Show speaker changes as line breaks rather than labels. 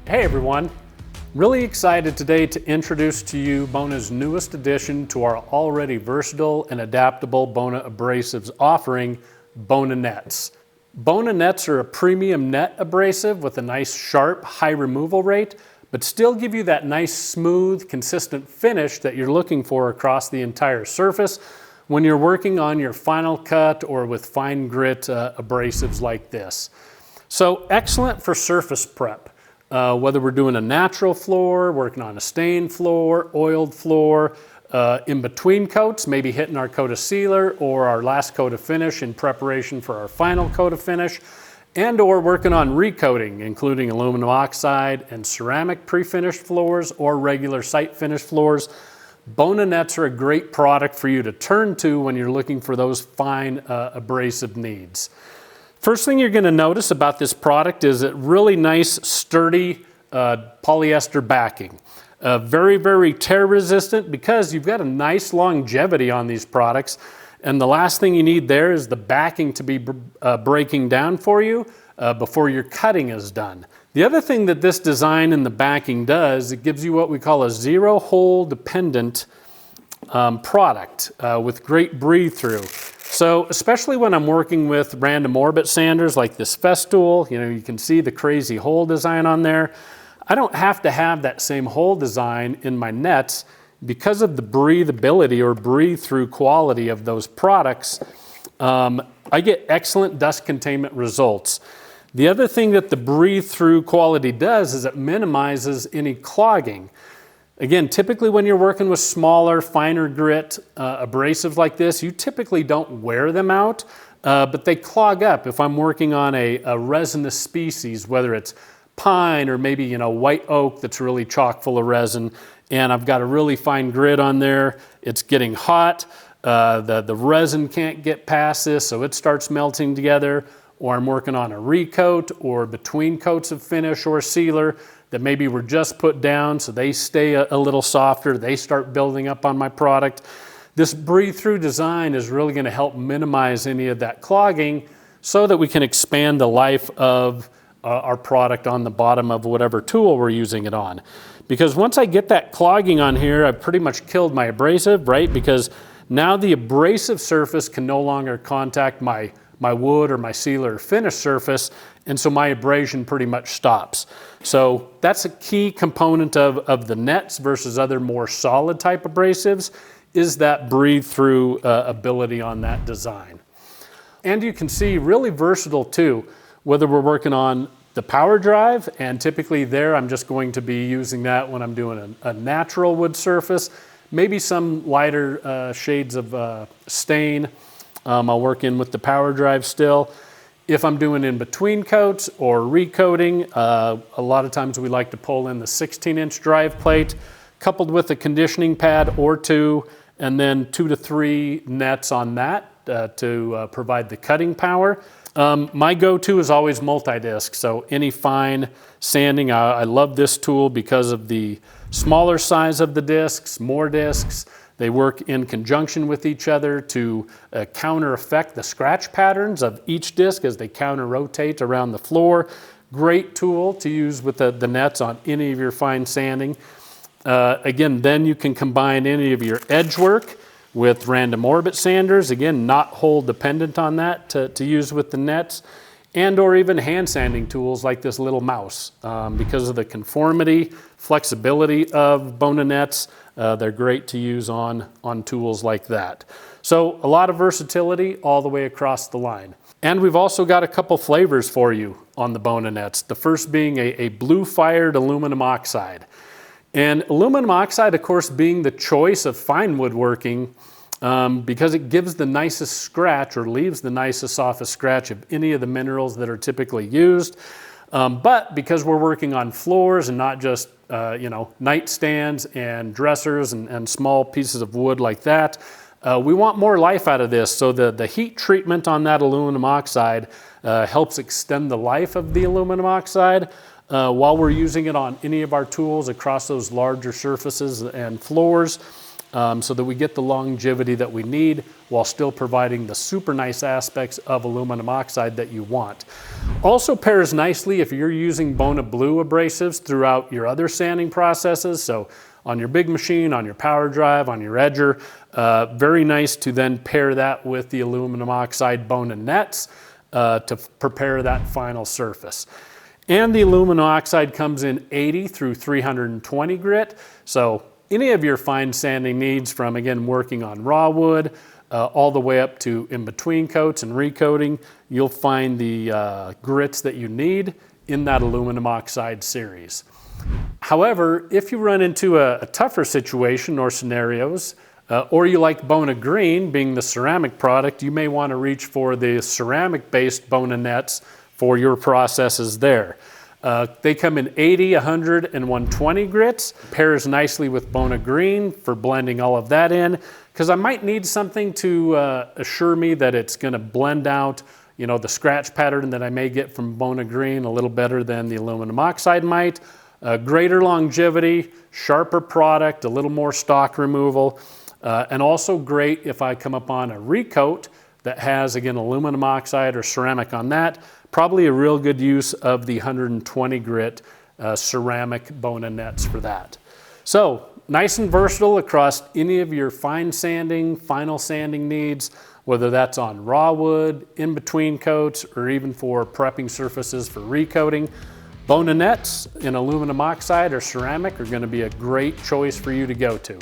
Hey everyone, really excited today to introduce to you Bona's newest addition to our already versatile and adaptable Bona abrasives offering, Bona Nets. Bona Nets are a premium net abrasive with a nice sharp high removal rate, but still give you that nice smooth consistent finish that you're looking for across the entire surface when you're working on your final cut or with fine grit abrasives like this. So excellent for surface prep. Whether we're doing a natural floor, working on a stained floor, oiled floor, in between coats, maybe hitting our coat of sealer or our last coat of finish in preparation for our final coat of finish, and or working on recoating, including aluminum oxide and ceramic pre-finished floors or regular site finished floors. Bona Nets are a great product for you to turn to when you're looking for those fine abrasive needs. First thing you're going to notice about this product is a really nice, sturdy polyester backing. Very, very tear resistant because you've got a nice longevity on these products. And the last thing you need there is the backing to be breaking down for you before your cutting is done. The other thing that this design and the backing does, it gives you what we call a zero hole dependent product with great breathe through. So especially when I'm working with random orbit sanders like this Festool, you can see the crazy hole design on there. I don't have to have that same hole design in my nets because of the breathability or breathe through quality of those products. I get excellent dust containment results. The other thing that the breathe through quality does is it minimizes any clogging. Again, typically when you're working with smaller, finer grit abrasives like this, you typically don't wear them out, but they clog up. If I'm working on a resinous species, whether it's pine or maybe white oak that's really chock full of resin, and I've got a really fine grit on there, it's getting hot, the resin can't get past this, so it starts melting together, or I'm working on a recoat or between coats of finish or sealer that maybe were just put down so they stay a little softer, they start building up on my product. This breathe-through design is really going to help minimize any of that clogging so that we can expand the life of our product on the bottom of whatever tool we're using it on. Because once I get that clogging on here, I've pretty much killed my abrasive, right? Because now the abrasive surface can no longer contact my wood or my sealer or finish surface, and so my abrasion pretty much stops. So that's a key component of the nets versus other more solid type abrasives, is that breathe through ability on that design. And you can see really versatile too, whether we're working on the Power Drive, and typically there I'm just going to be using that when I'm doing a natural wood surface, maybe some lighter shades of stain. I'll work in with the Power Drive still. If I'm doing in between coats or recoating, a lot of times we like to pull in the 16-inch drive plate coupled with a conditioning pad or two, and then 2 to 3 nets on that to provide the cutting power. My go-to is always multi-disc, so any fine sanding, I love this tool because of the smaller size of the discs, more discs. They work in conjunction with each other to counter effect the scratch patterns of each disc as they counter rotate around the floor. Great tool to use with the nets on any of your fine sanding. Again, then you can combine any of your edge work with random orbit sanders. Again, not hole dependent on that to use with the nets. And or even hand sanding tools like this little mouse. Because of the conformity, flexibility of Bona Nets, they're great to use on tools like that. So a lot of versatility all the way across the line. And we've also got a couple flavors for you on the Bona Nets. The first being a blue-fired aluminum oxide. And aluminum oxide, of course, being the choice of fine woodworking, because it gives the nicest scratch or leaves the nicest softest scratch of any of the minerals that are typically used. But because we're working on floors and not just nightstands and dressers and small pieces of wood like that, we want more life out of this. So the heat treatment on that aluminum oxide helps extend the life of the aluminum oxide while we're using it on any of our tools across those larger surfaces and floors. so that we get the longevity that we need while still providing the super nice aspects of aluminum oxide that you want. Also pairs nicely if you're using Bona Blue abrasives throughout your other sanding processes. So on your big machine, on your power drive, on your edger, very nice to then pair that with the aluminum oxide Bona Nets to prepare that final surface. And the aluminum oxide comes in 80 through 320 grit. So any of your fine sanding needs, from again working on raw wood all the way up to in between coats and recoating, you'll find the grits that you need in that aluminum oxide series. However, if you run into a tougher situation or scenarios, or you like Bona Green being the ceramic product, you may want to reach for the ceramic-based Bona Nets for your processes there. They come in 80, 100, and 120 grits. Pairs nicely with Bona Green for blending all of that in, because I might need something to assure me that it's going to blend out, you know, the scratch pattern that I may get from Bona Green a little better than the aluminum oxide might. Greater longevity, sharper product, a little more stock removal, and also great if I come upon a recoat that has, again, aluminum oxide or ceramic on that. Probably a real good use of the 120 grit ceramic Bona Nets for that. So nice and versatile across any of your fine sanding, final sanding needs, whether that's on raw wood, in between coats, or even for prepping surfaces for recoating. Bona Nets in aluminum oxide or ceramic are going to be a great choice for you to go to.